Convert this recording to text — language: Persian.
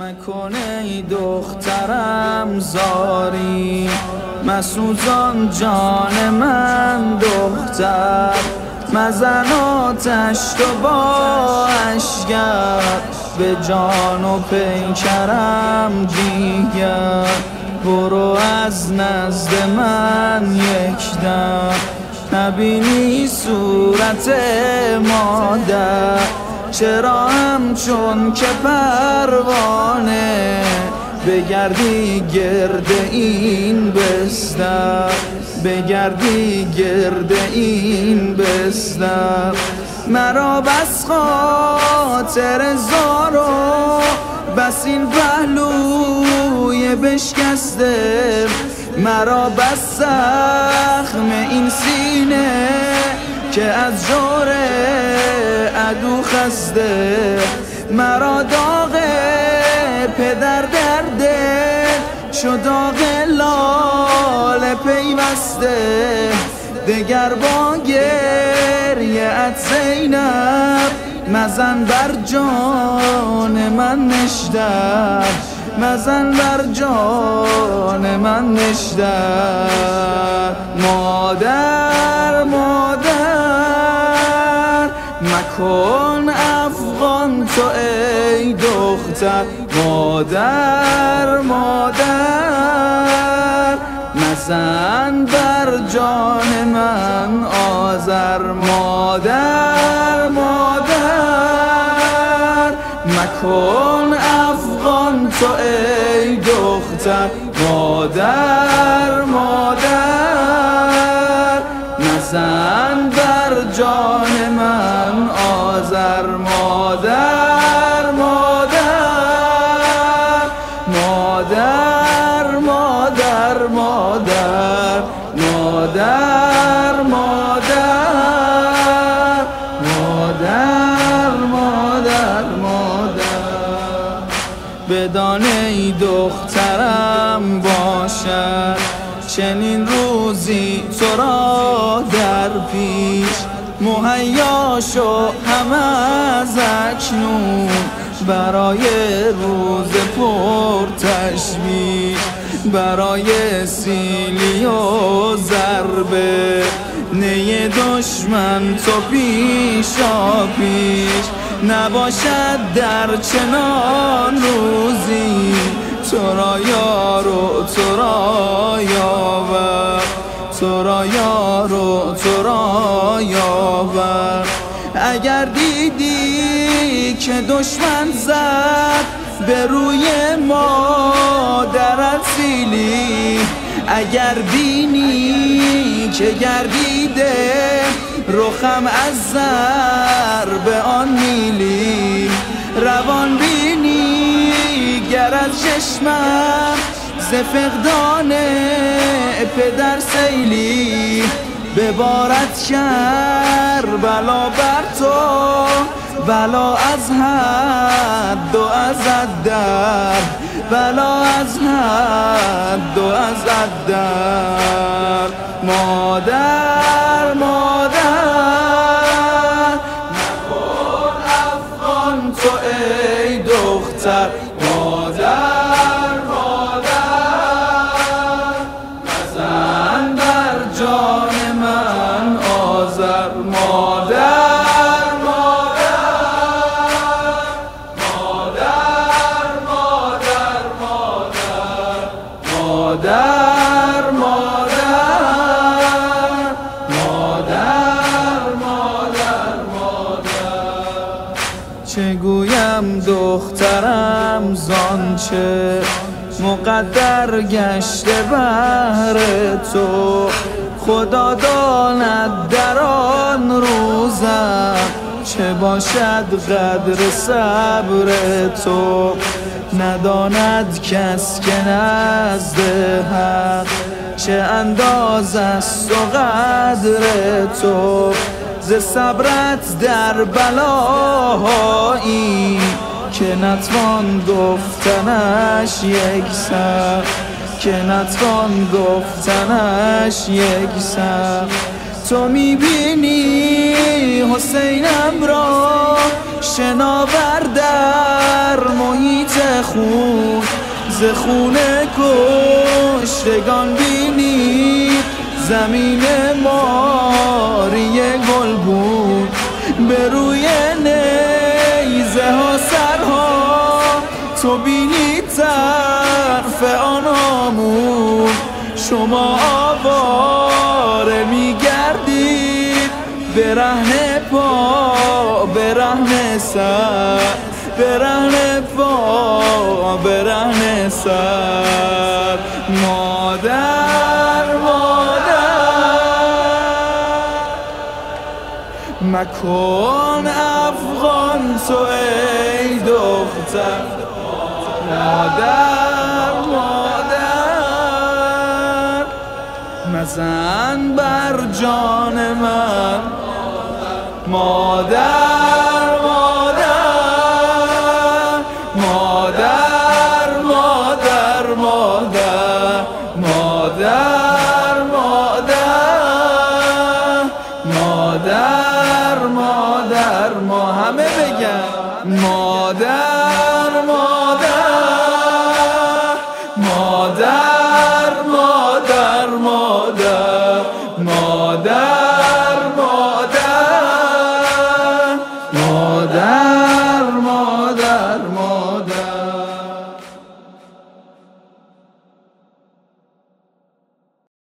مکن ای دخترم زاری، مسوزان جان من دختر، مزن آتش تو با اشگر، به جان و پیکرم دیگر. برو از نزد من یک دم، نبینی صورت مادر، چرا همچون که پروانه بگردی گرد این بستر، بگردی گرد این بستر. مرا بس خاطر زار و بس این پهلوی بشکسته، مرا بس زخم این سینه که از جور عدو خسته. مرا داغ پدر درده شد داغ لاله پیوسته، دگر با گریه ات زینب مزن بر جان من نشتر، مزن بر جان من نشتر. مادر مادر مکن افغان تو ای دختر، مادر مادر مزن بر جان من آذر. مادر مادر مکن افغان تو ای دختر، مادر مادر مزن بر جان من آذر. مادر مادر مادر مادر مادر مادر مادر مادر مادر. بدان ای دخترم باشد چنین روزی تو را در پیش، مهیا شو هم از اکنون برای روز پر تشویش، برای سیلی و ضربه نی دشمن تو پیشا پیش. نباشد در چنان روزی تو را یار و تو را یاور، تو را یار و تو را یاور. اگر دیدی که دشمن زد به روی مادرت سیلی، اگر بینی که گردیده رخم از ضرب آن میلی، روان بینی گر از چشمم ز فقدان پدر سیلی، ببارد کربلا بر تو بلا از حد و از در، بلا از حد و از در. مادر مادر مکن افغان تو ای دختر، مادر مادر مزن بر جان من آذر. مادر مادر مادر مادر مادر مادر مادر. چه گویم دخترم زانچه مقدر گشته بهر تو، خدا داند در آن روزم چه باشد قدر صبر تو. نداند کس که نزد حق چه انداز است و قدر تو. ز صبرت در بلاهایی که نتوان گفتنش یک سر، که نتوان گفتنش یک سر. تو میبینی حسینم را شناور در محیط خون ز خون کشتگان بینی زمین ماری گلگون به روی نیزه ها سرها تو بینی طرف آنامون شما آواره میگردید برهنه پا برهنه سر برهنه پا برهنه سر مادر مکن افغان تو ای دختر مادر مزن بر جان من مادر ما همه بگن مادر مادر